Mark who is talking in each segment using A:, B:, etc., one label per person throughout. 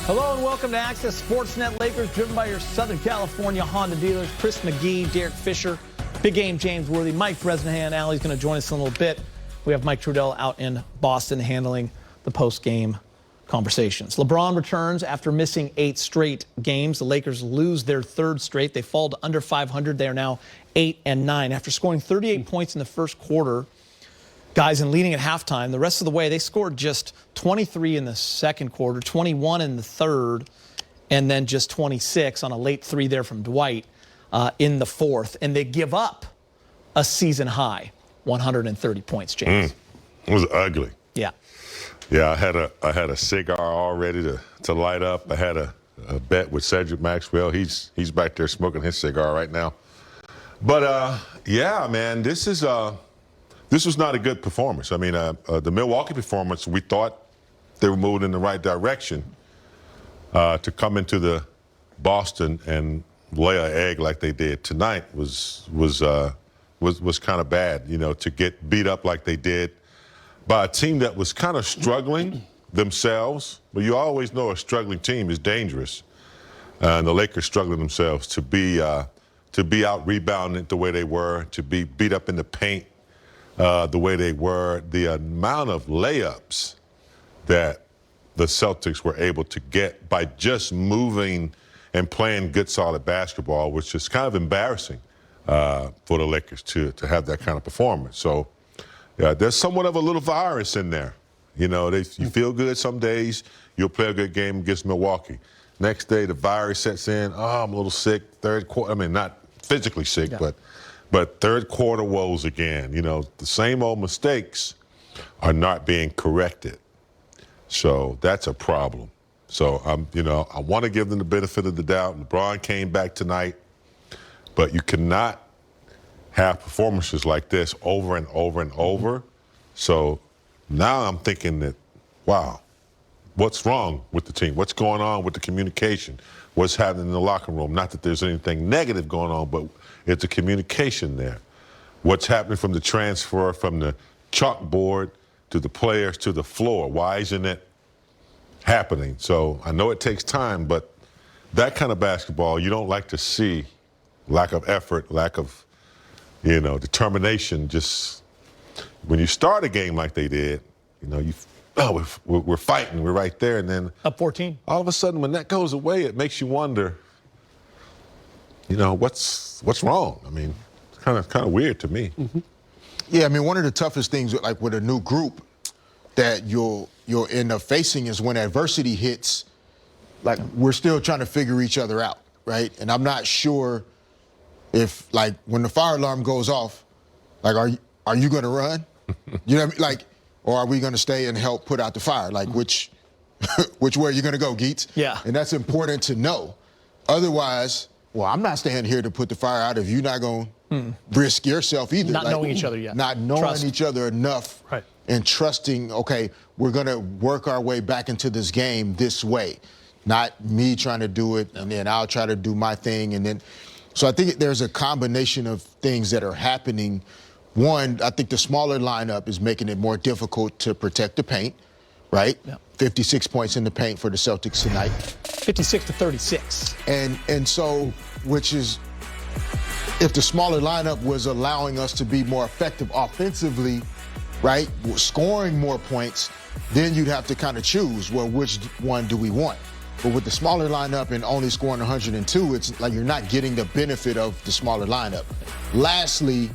A: Hello and welcome to Access Sportsnet. Lakers driven by your Southern California Honda dealers. Chris McGee, Derek Fisher, Big Game James Worthy, Mike Bresnahan. Allie's going to join us in a little bit. We have Mike Trudell out in Boston handling the post-game conversations. LeBron returns after missing 8 straight games. The Lakers lose their 3rd straight. They fall to under 500. They are now 8-9. After scoring 38 points in the first quarter, guys, and leading at halftime, the rest of the way, they scored just 23 in the second quarter, 21 in the third, and then just 26 on a late 3 there from Dwight in the fourth. And they give up a season high 130 points, James.
B: It was ugly.
A: Yeah.
B: Yeah, I had a cigar all ready to light up. I had a bet with Cedric Maxwell. He's back there smoking his cigar right now. But yeah, man, this was not a good performance. I mean, the Milwaukee performance, we thought they were moving in the right direction. To come into the Boston and lay an egg like they did tonight was kind of bad. You know, to get beat up like they did by a team that was kind of struggling themselves. But you always know a struggling team is dangerous. And the Lakers struggling themselves to be out rebounding the way they were, to be beat up in the paint the way they were, the amount of layups that the Celtics were able to get by just moving and playing good, solid basketball, which is kind of embarrassing for the Lakers to have that kind of performance. So, yeah, there's somewhat of a little virus in there. You know, you feel good some days, you'll play a good game against Milwaukee. Next day, the virus sets in. Oh, I'm a little sick. Third quarter, I mean, not physically sick,
A: yeah.
B: But third quarter woes again. You know, the same old mistakes are not being corrected. So that's a problem. So I want to give them the benefit of the doubt. LeBron came back tonight, but you cannot have performances like this over and over and over. So now I'm thinking that, wow, what's wrong with the team? What's going on with the communication? What's happening in the locker room? Not that there's anything negative going on, but it's a communication there. What's happening from the transfer from the chalkboard to the players to the floor? Why isn't it happening? So I know it takes time, but that kind of basketball, you don't like to see lack of effort, lack of, determination. Just when you start a game like they did, we're fighting, we're right there, and then
A: up 14.
B: All of a sudden, when that goes away, it makes you wonder, what's wrong? I mean, it's kind of weird to me.
C: Mm-hmm. Yeah, I mean, one of the toughest things, like with a new group, that you'll end up facing is when adversity hits. Like, we're still trying to figure each other out, right? And I'm not sure if, like, when the fire alarm goes off, like, are you going to run? You know what I mean? Like, or are we going to stay and help put out the fire? Like, which way are you going to go, Geets?
A: Yeah.
C: And that's important to know. Otherwise, well, I'm not staying here to put the fire out if you're not going to risk yourself either.
A: Not knowing each other yet.
C: Not knowing each other enough.
A: Right.
C: And trusting, okay, we're going to work our way back into this game this way. Not me trying to do it, and then I'll try to do my thing. And then, so I think there's a combination of things that are happening. One, I think the smaller lineup is making it more difficult to protect the paint, right? Yeah. 56 points in the paint for the Celtics tonight.
A: 56 to 36.
C: And so, which is, if the smaller lineup was allowing us to be more effective offensively, right, scoring more points, then you'd have to kind of choose, well, which one do we want? But with the smaller lineup and only scoring 102, it's like you're not getting the benefit of the smaller lineup. Lastly,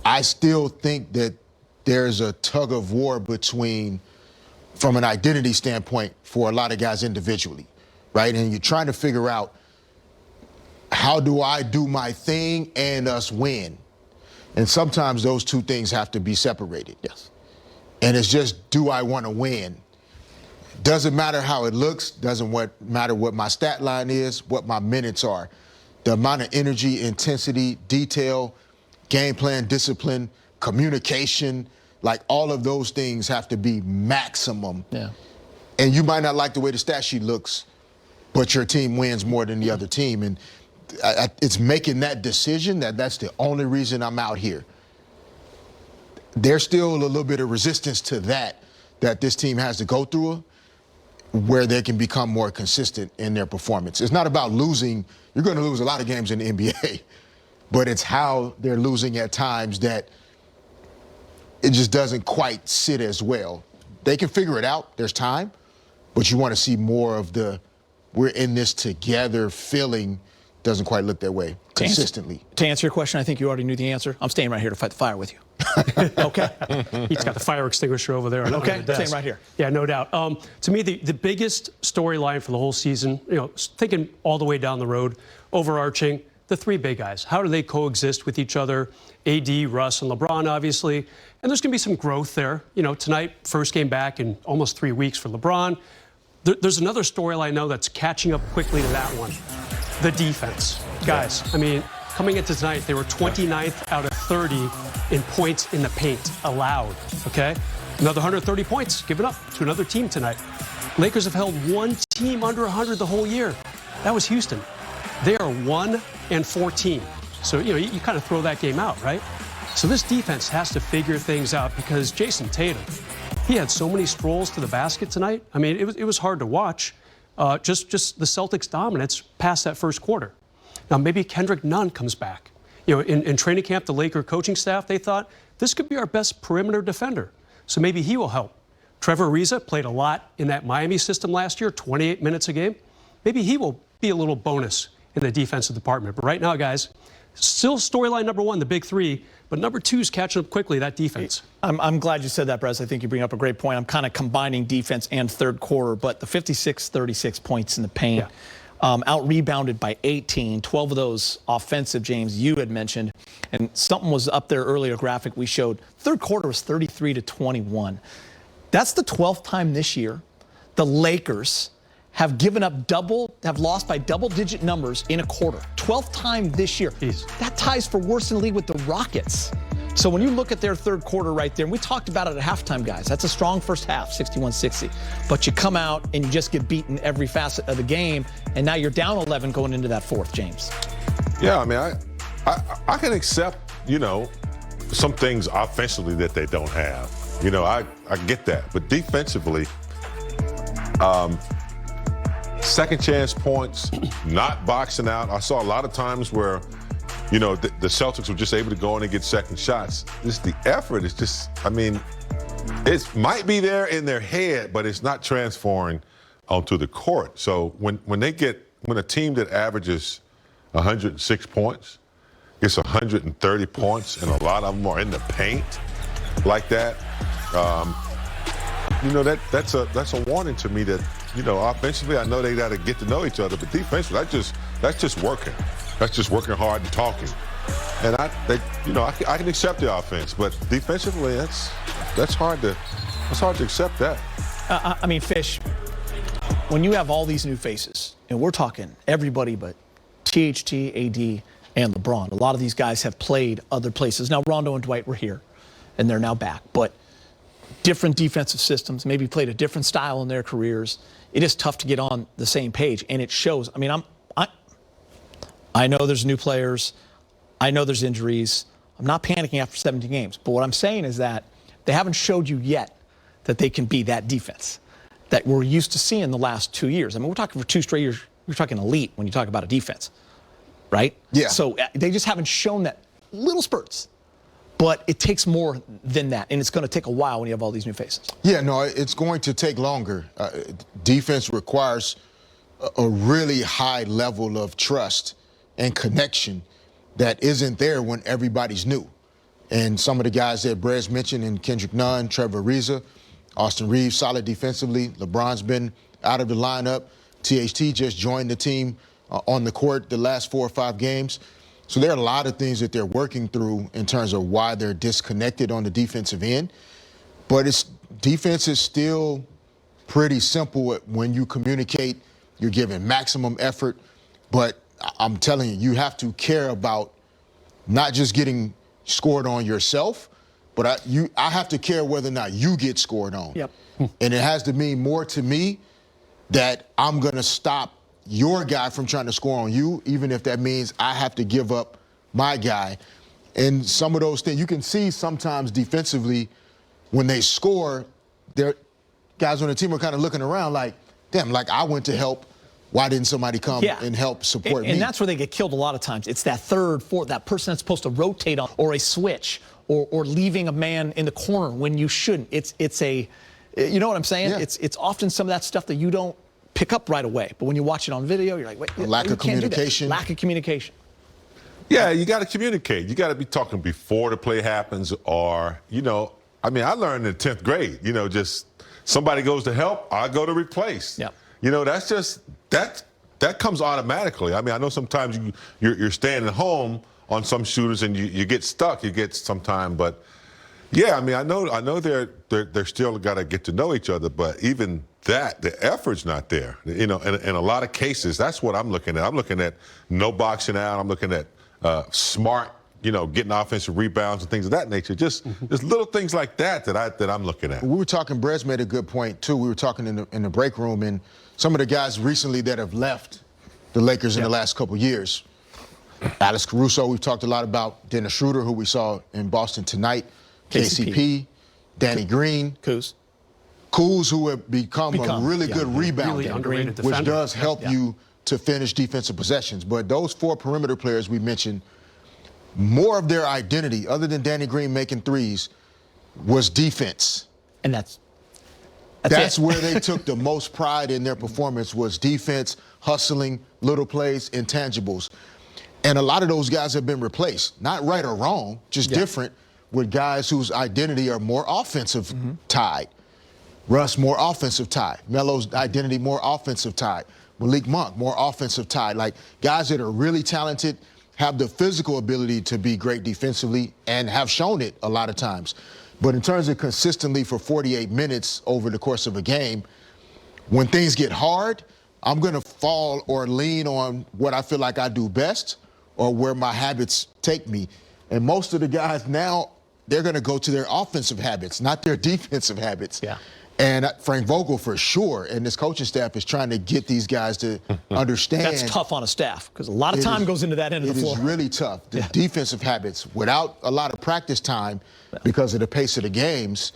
C: I still think that there's a tug of war from an identity standpoint for a lot of guys individually, right? And you're trying to figure out, how do I do my thing and us win? And sometimes those two things have to be separated.
A: Yes.
C: And it's just, do I want to win? Doesn't matter how it looks, doesn't matter what my stat line is, what my minutes are. The amount of energy, intensity, detail, game plan, discipline, communication, like all of those things have to be maximum.
A: Yeah.
C: And you might not like the way the stat sheet looks, but your team wins more than the other team. And it's making that decision that's the only reason I'm out here. There's still a little bit of resistance to that this team has to go through. where they can become more consistent in their performance. It's not about losing. You're going to lose a lot of games in the NBA, but it's how they're losing at times that it just doesn't quite sit as well. They can figure it out. There's time, but you want to see more of the we're in this together feeling. Doesn't quite look that way consistently.
A: To answer your question, I think you already knew the answer. I'm staying right here to fight the fire with you. Okay?
D: He's got the fire extinguisher over there.
A: Okay, staying right here.
D: Yeah, no doubt. To me, the biggest storyline for the whole season, thinking all the way down the road, overarching, the three big guys. How do they coexist with each other? AD, Russ, and LeBron, obviously. And there's going to be some growth there. Tonight, first game back in almost 3 weeks for LeBron. There's another storyline, though, that's catching up quickly to that one. The defense. Guys, coming into tonight, they were 29th out of 30 in points in the paint allowed, okay? Another 130 points given up to another team tonight. Lakers have held one team under 100 the whole year. That was Houston. They are 1-14. So, you kind of throw that game out, right? So this defense has to figure things out because Jason Tatum, he had so many strolls to the basket tonight. It was hard to watch. Just the Celtics' dominance past that first quarter. Now, maybe Kendrick Nunn comes back. In training camp, the Laker coaching staff, they thought this could be our best perimeter defender. So maybe he will help. Trevor Ariza played a lot in that Miami system last year, 28 minutes a game. Maybe he will be a little bonus in the defensive department. But right now, guys, still storyline number one, the big three, but number two is catching up quickly, that defense.
A: I'm glad you said that, Brez. I think you bring up a great point. I'm kind of combining defense and third quarter, but the 56-36 points in the paint, out-rebounded by 18, 12 of those offensive, James, you had mentioned, and something was up there earlier, a graphic we showed. Third quarter was 33-21. That's the 12th time this year the Lakers have lost by double-digit numbers in a quarter. 12th time this year.
D: Jeez.
A: That ties for worst in the league with the Rockets. So when you look at their third quarter right there, and we talked about it at halftime, guys, that's a strong first half, 61-60. But you come out and you just get beaten every facet of the game, and now you're down 11 going into that fourth, James.
B: Yeah, I can accept, some things offensively that they don't have. I get that. But defensively, second chance points, not boxing out. I saw a lot of times where, the Celtics were just able to go in and get second shots. The effort is just, it might be there in their head, but it's not transferring onto the court. So when a team that averages 106 points gets 130 points, and a lot of them are in the paint like that, that's a warning to me that, offensively, I know they got to get to know each other, but defensively, that's just working. That's just working hard and talking. And I can accept the offense, but defensively, that's hard to accept that.
A: Fish, when you have all these new faces, and we're talking everybody but THT, AD, and LeBron. A lot of these guys have played other places. Now, Rondo and Dwight were here, and they're now back, but different defensive systems, maybe played a different style in their careers. It is tough to get on the same page, and it shows. I know there's new players. I know there's injuries. I'm not panicking after 17 games, but what I'm saying is that they haven't showed you yet that they can be that defense that we're used to seeing the last 2 years. We're talking for 2 straight years. We're talking elite when you talk about a defense, right? Yeah. So they just haven't shown that. Little spurts. But it takes more than that, and it's going to take a while when you have all these new faces.
C: Yeah, no, it's going to take longer. Defense requires a really high level of trust and connection that isn't there when everybody's new. And some of the guys that Brez mentioned, and Kendrick Nunn, Trevor Ariza, Austin Reeves, solid defensively. LeBron's been out of the lineup. THT just joined the team on the court the last 4 or 5 games. So there are a lot of things that they're working through in terms of why they're disconnected on the defensive end. But defense is still pretty simple when you communicate. You're giving maximum effort. But I'm telling you, you have to care about not just getting scored on yourself, but I have to care whether or not you get scored on.
A: Yep.
C: And it has to mean more to me that I'm going to stop your guy from trying to score on you, even if that means I have to give up my guy. And some of those things, you can see sometimes defensively when they score, their guys on the team are kind of looking around like, damn, like I went to help. Why didn't somebody come and help support me?
A: And that's where they get killed a lot of times. It's that third, fourth, that person that's supposed to rotate on or a switch or leaving a man in the corner when you shouldn't. It's a, you know what I'm saying?
C: Yeah.
A: It's often some of that stuff that you don't pick up right away. But when you watch it on video, you're like, wait,
C: lack of communication.
A: Lack of communication.
B: Yeah, you got to communicate. You got to be talking before the play happens, or, you know, I mean, I learned in 10th grade, you know, just somebody goes to help, I go to replace.
A: Yeah.
B: You know, that's just, that comes automatically. I mean, I know sometimes you're staying at home on some shooters and you get stuck, you get sometime, but yeah, I mean, I know they're still got to get to know each other, but even that, the effort's not there. You know, in a lot of cases, that's what I'm looking at. I'm looking at no boxing out. I'm looking at smart, you know, getting offensive rebounds and things of that nature. Just little things like that I'm looking at.
C: We were talking, Brez made a good point too. We were talking in the break room, and some of the guys recently that have left the Lakers in the last couple years. Alex Caruso, we've talked a lot about. Dennis Schroeder, who we saw in Boston tonight. KCP, Danny Green.
A: Kuz,
C: who have become a really good rebounder,
D: really underrated
C: which
D: defender.
C: does help you to finish defensive possessions. But those four perimeter players we mentioned, more of their identity, other than Danny Green making threes, was defense.
A: and that's
C: where they took the most pride in their performance, was defense, hustling, little plays, intangibles. And a lot of those guys have been replaced, not right or wrong, just different, with guys whose identity are more offensive tied. Russ, more offensive tied. Melo's identity, more offensive tied. Malik Monk, more offensive tied. Like, guys that are really talented, have the physical ability to be great defensively, and have shown it a lot of times. But in terms of consistently for 48 minutes over the course of a game, when things get hard, I'm going to fall or lean on what I feel like I do best or where my habits take me. And most of the guys now, they're going to go to their offensive habits, not their defensive habits.
A: Yeah.
C: And Frank Vogel, for sure, and this coaching staff is trying to get these guys to understand.
A: That's tough on a staff because a lot of time goes into that end of the floor.
C: It is really tough. The defensive habits, without a lot of practice time because of the pace of the games,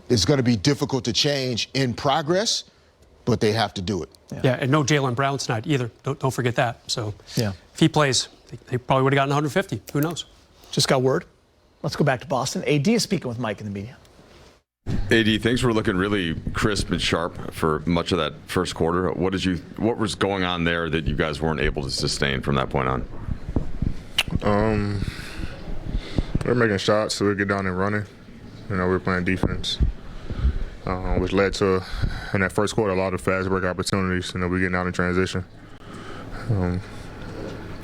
C: it's going to be difficult to change in progress, but they have to do it.
D: Yeah, and no Jaylen Brown tonight either. Don't forget that. So
A: Yeah.
D: if he plays, they probably would have gotten 150. Who knows?
A: Just got word. Let's go back to Boston. AD is speaking with Mike in the media.
E: AD, things were looking really crisp and sharp for much of that first quarter. What was going on there that you guys weren't able to sustain from that point on?
F: We're making shots, so we get down and running. You know, we're playing defense, which led to, in that first quarter, a lot of fast break opportunities. You know, we getting out in transition. And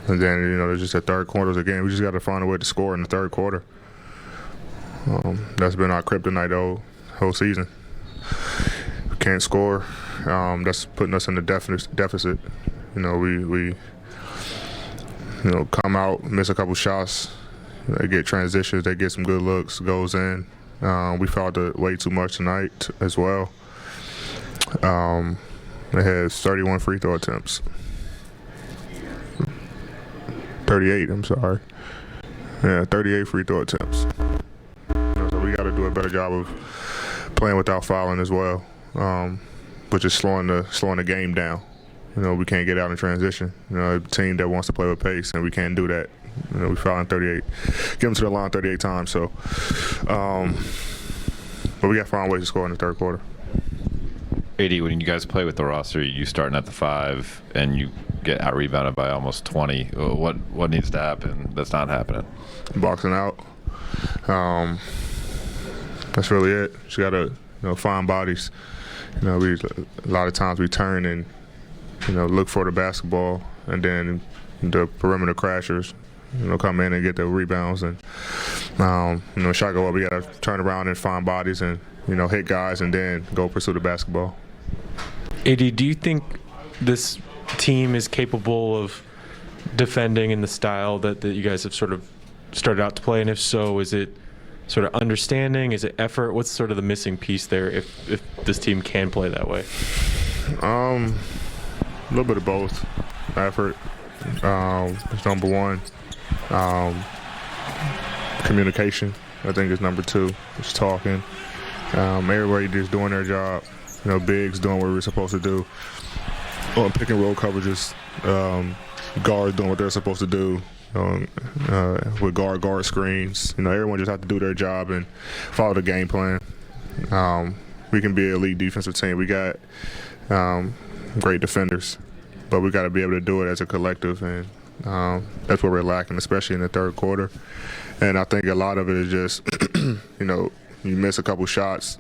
F: then, you know, there's just the third quarter of the game. We just got to find a way to score in the third quarter. That's been our kryptonite the whole season. We can't score. That's putting us in the deficit. You know, we come out, miss a couple shots. They get transitions. They get some good looks. Goes in. We fouled it way too much tonight as well. They had 31 free throw attempts. 38, I'm sorry. Yeah, 38 free throw attempts. So we got to do a better job of playing without fouling as well, but just slowing the game down. You know, we can't get out in transition. You know, a team that wants to play with pace, and we can't do that. You know, we fouling 38, get them to the line 38 times. So, but we got to find ways to score in the third quarter.
G: AD, when you guys play with the roster, you starting at the 5 and you get out rebounded by almost 20. What needs to happen that's not happening?
F: Boxing out. That's really it. Just gotta, find bodies. You know, a lot of times we turn and, look for the basketball, and then the perimeter crashers, come in and get the rebounds, and shot go up. We gotta turn around and find bodies and, hit guys and then go pursue the basketball.
H: AD, do you think this team is capable of defending in the style that you guys have sort of started out to play? And if so, is it sort of understanding? Is it effort? What's sort of the missing piece there if this team can play that way?
F: A little bit of both. Effort is number one. Communication, I think, is number two. Just talking. Everybody just doing their job. bigs doing what we're supposed to do. On pick and roll coverages, guards doing what they're supposed to do. With guard screens. Everyone just have to do their job and follow the game plan. We can be an elite defensive team. We got great defenders, but we got to be able to do it as a collective, and that's what we're lacking, especially in the third quarter. And I think a lot of it is just, you miss a couple shots,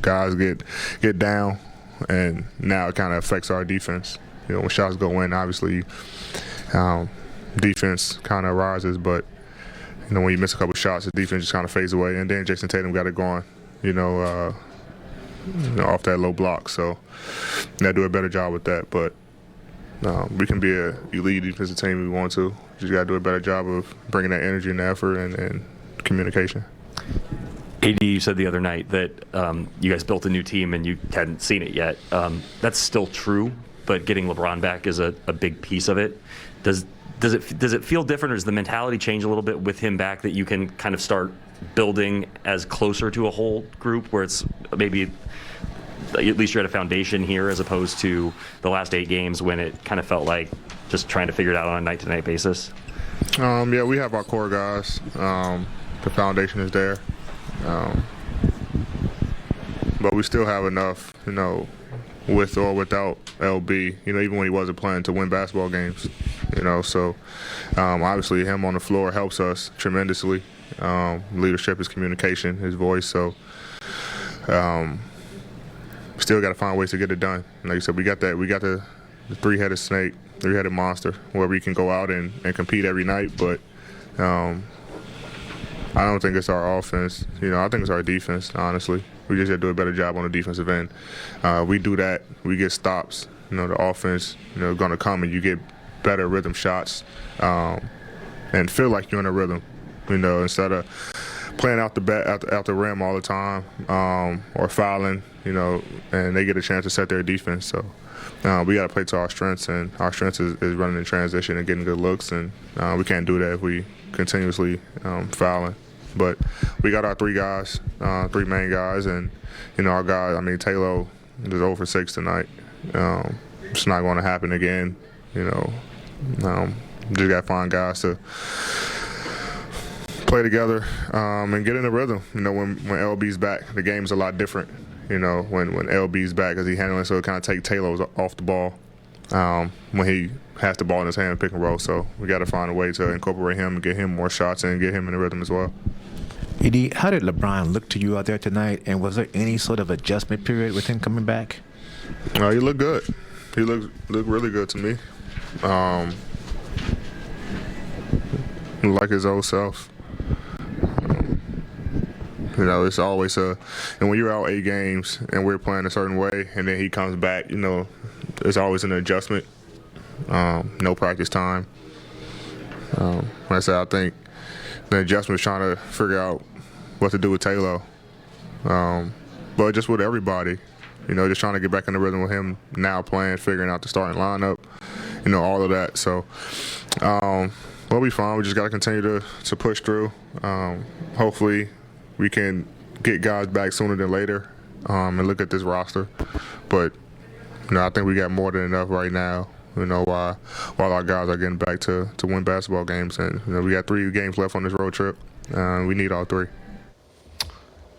F: guys get down, and now it kind of affects our defense. When shots go in, obviously defense kind of rises, but when you miss a couple shots, the defense just kind of fades away. And then Jason Tatum got it going, off that low block. So they do a better job with that. But we can be an elite defensive team if we want to. Just got to do a better job of bringing that energy and effort and communication.
I: AD, you said the other night that you guys built a new team and you hadn't seen it yet. That's still true, but getting LeBron back is a big piece of it. Does it feel different, or does the mentality change a little bit with him back, that you can kind of start building as closer to a whole group where it's maybe at least you're at a foundation here as opposed to the last 8 games when it kind of felt like just trying to figure it out on a night-to-night basis?
F: Yeah, we have our core guys. The foundation is there. But we still have enough, with or without LB, even when he wasn't playing, to win basketball games. So obviously him on the floor helps us tremendously. Leadership, his communication, his voice. So still got to find ways to get it done. Like you said, we got the three-headed snake, three-headed monster, where we can go out and compete every night. But I don't think it's our offense. I think it's our defense, honestly. We just got to do a better job on the defensive end. We do that, we get stops. The offense, going to come and you get better rhythm shots and feel like you're in a rhythm, instead of playing out the rim all the time or fouling, and they get a chance to set their defense. So we got to play to our strengths, and our strengths is running in transition and getting good looks, and we can't do that if we continuously fouling. But we got our 3 guys, 3 main guys, and our guys. Taylor is 0 for 6 tonight. It's not going to happen again. Just got to find guys to play together and get in the rhythm. When LB's back, the game's a lot different. When LB's back, because he handling it, so it kind of take Taylor off the ball when he has the ball in his hand, pick and roll. So we got to find a way to incorporate him and get him more shots and get him in the rhythm as well.
J: AD, how did LeBron look to you out there tonight, and was there any sort of adjustment period with him coming back?
F: He looked good. He looked really good to me. Like his old self. It's always and when you're out 8 games and we're playing a certain way, and then he comes back, there's always an adjustment. No practice time. Like I said, I think the adjustment is trying to figure out what to do with Taylor. But just with everybody, just trying to get back in the rhythm with him now playing, figuring out the starting lineup, all of that. So we'll be fine. We just got to continue to push through. Hopefully we can get guys back sooner than later and look at this roster. But, I think we got more than enough right now, while our guys are getting back to win basketball games. And, we got 3 games left on this road trip. We need all 3.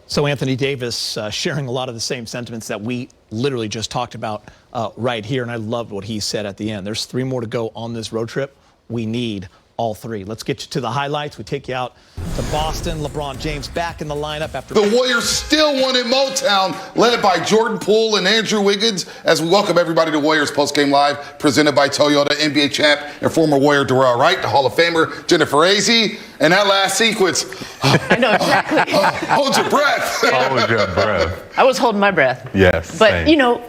A: So Anthony Davis sharing a lot of the same sentiments that we literally just talked about right here, and I loved what he said at the end. There's 3 more to go on this road trip. We need all 3. Let's get you to the highlights. We take you out to Boston. LeBron James back in the lineup after...
K: The Warriors still won in Motown, led by Jordan Poole and Andrew Wiggins, as we welcome everybody to Warriors Postgame Live, presented by Toyota. NBA champ and former Warrior Darrell Wright, the Hall of Famer Jennifer Azzi, and that last sequence...
L: I know exactly.
K: Hold your breath.
G: Hold your breath.
L: I was holding my breath.
G: Yes.
L: But,
G: same.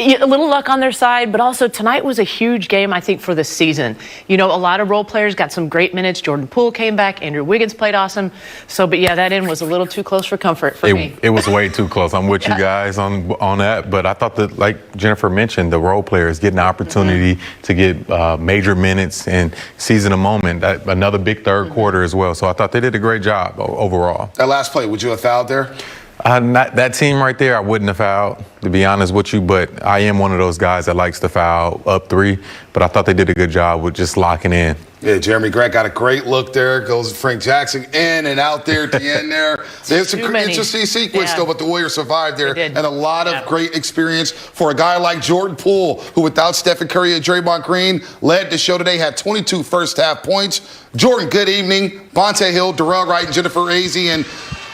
L: A little luck on their side, but also tonight was a huge game, I think, for the season. A lot of role players got some great minutes. Jordan Poole came back. Andrew Wiggins played awesome. So, but yeah, that end was a little too close for comfort for me.
M: It was way too close. I'm with you guys on that. But I thought that, like Jennifer mentioned, the role players getting the opportunity to get major minutes and seizing a moment. Another big third quarter as well. So I thought they did a great job overall.
K: That last play, would you have fouled there?
M: Not that team right there, I wouldn't have fouled, to be honest with you, but I am one of those guys that likes to foul up 3, but I thought they did a good job with just locking in.
K: Yeah, Jeremy Grant got a great look there. Goes Frank Jackson in and out there at the end there. There's an interesting sequence, though, but the Warriors survived there. And a lot of great experience for a guy like Jordan Poole, who without Stephen Curry and Draymond Green led the show today, had 22 first-half points. Jordan, good evening. Bonte Hill, Darrell Wright, and Jennifer Azzi. And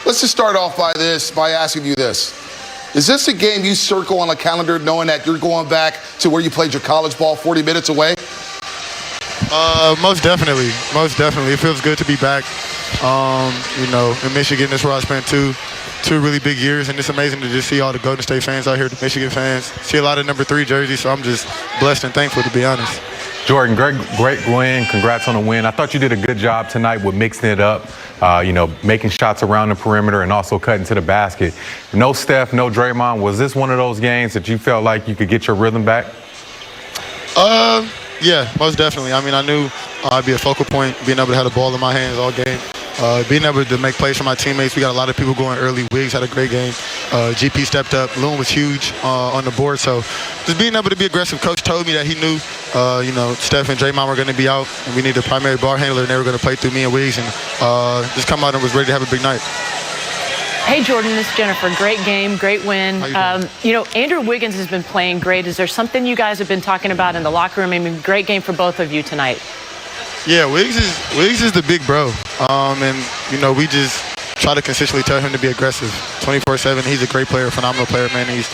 K: let's just start off by asking you this. Is this a game you circle on a calendar knowing that you're going back to where you played your college ball 40 minutes away?
N: Most definitely. Most definitely. It feels good to be back. In Michigan, that's where I spent two really big years, and it's amazing to just see all the Golden State fans out here, the Michigan fans. See a lot of number 3 jerseys, so I'm just blessed and thankful, to be honest.
M: Jordan, great win. Congrats on the win. I thought you did a good job tonight with mixing it up, making shots around the perimeter and also cutting to the basket. No Steph, no Draymond. Was this one of those games that you felt like you could get your rhythm back?
N: Yeah, most definitely. I mean, I knew I'd be a focal point, being able to have the ball in my hands all game. Being able to make plays for my teammates. We got a lot of people going early. Wiggs had a great game. GP stepped up. Loon was huge on the board. So just being able to be aggressive. Coach told me that he knew, Steph and Draymond were going to be out, and we needed a primary ball handler, and they were going to play through me and Wiggs, and just come out and was ready to have a big night.
L: Hey, Jordan, this is Jennifer. Great game, great win. Andrew Wiggins has been playing great. Is there something you guys have been talking about in the locker room? I mean, great game for both of you tonight.
N: Yeah, Wiggs is the big bro. We just try to consistently tell him to be aggressive 24/7. He's a great player, phenomenal player, man. He's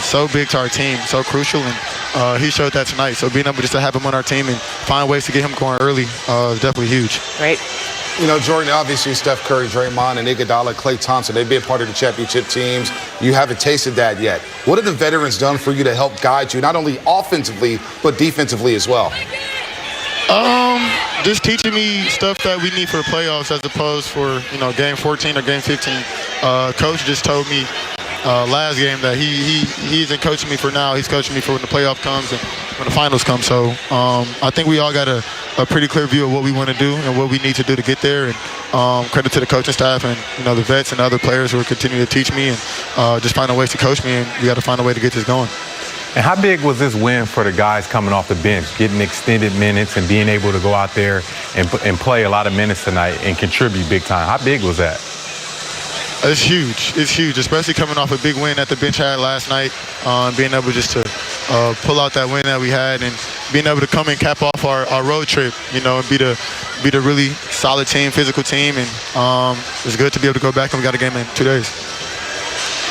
N: so big to our team, so crucial, and he showed that tonight. So being able just to have him on our team and find ways to get him going early is definitely huge.
L: Great.
K: Jordan, obviously Steph Curry, Draymond, and Iguodala, Klay Thompson, they've been part of the championship teams. You haven't tasted that yet. What have the veterans done for you to help guide you, not only offensively, but defensively as well?
N: Just teaching me stuff that we need for the playoffs as opposed for, game 14 or game 15. Coach just told me last game that he isn't coaching me for now. He's coaching me for when the playoff comes and when the finals come. So I think we all got a pretty clear view of what we want to do and what we need to do to get there. And credit to the coaching staff and, the vets and the other players who are continuing to teach me and just finding ways to coach me. And we got to find a way to get this going.
M: And how big was this win for the guys coming off the bench, getting extended minutes and being able to go out there and play a lot of minutes tonight and contribute big time? How big was that?
N: It's huge. It's huge, especially coming off a big win that the bench had last night. Being able just to pull out that win that we had and being able to come and cap off our road trip, and be the really solid team, physical team. And it's good to be able to go back, and we got a game in 2 days.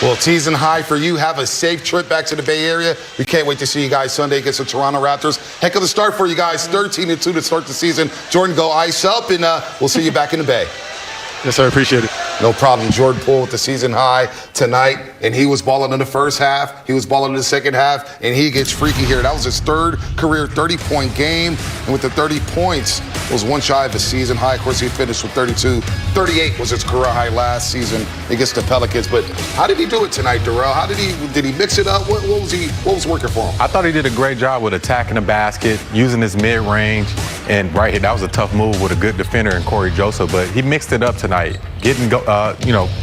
K: Well, season high for you. Have a safe trip back to the Bay Area. We can't wait to see you guys Sunday against the Toronto Raptors. Heck of a start for you guys, 13-2 to start the season. Jordan, go ice up, and we'll see you back in the Bay.
N: Yes, sir. Appreciate it.
K: No problem. Jordan Poole with the season high tonight, and he was balling in the first half. He was balling in the second half, and he gets freaky here. That was his third career 30-point game, and with the 30 points, it was one shy of a season high. Of course, he finished with 32. 38 was his career high last season against the Pelicans. But how did he do it tonight, Darrell? How did he mix it up? What was working for him?
M: I thought he did a great job with attacking the basket, using his mid-range, and right here, that was a tough move with a good defender in Corey Joseph, but he mixed it up tonight, getting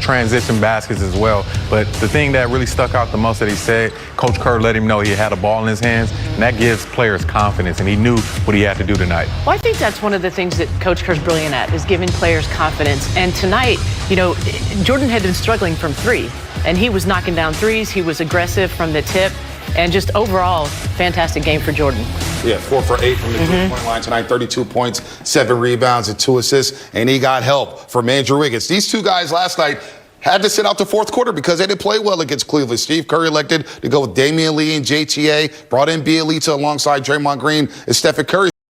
M: transition baskets as well. But the thing that really stuck out the most that he said, Coach Kerr let him know he had a ball in his hands, and that gives players confidence, and he knew what he had to do tonight.
L: Well, I think that's one of the things that Coach Kerr's brilliant at, is giving players confidence. And tonight, Jordan had been struggling from 3, and he was knocking down threes. He was aggressive from the tip, and just overall, fantastic game for Jordan.
K: Yeah, 4 for 8 from the three-point line tonight, 32 points, 7 rebounds, and 2 assists, and he got help from Andrew Wiggins. These two guys last night had to sit out the fourth quarter because they didn't play well against Cleveland. Steve Curry elected to go with Damian Lee and JTA, brought in Bielitsa alongside Draymond Green and Stephen Curry.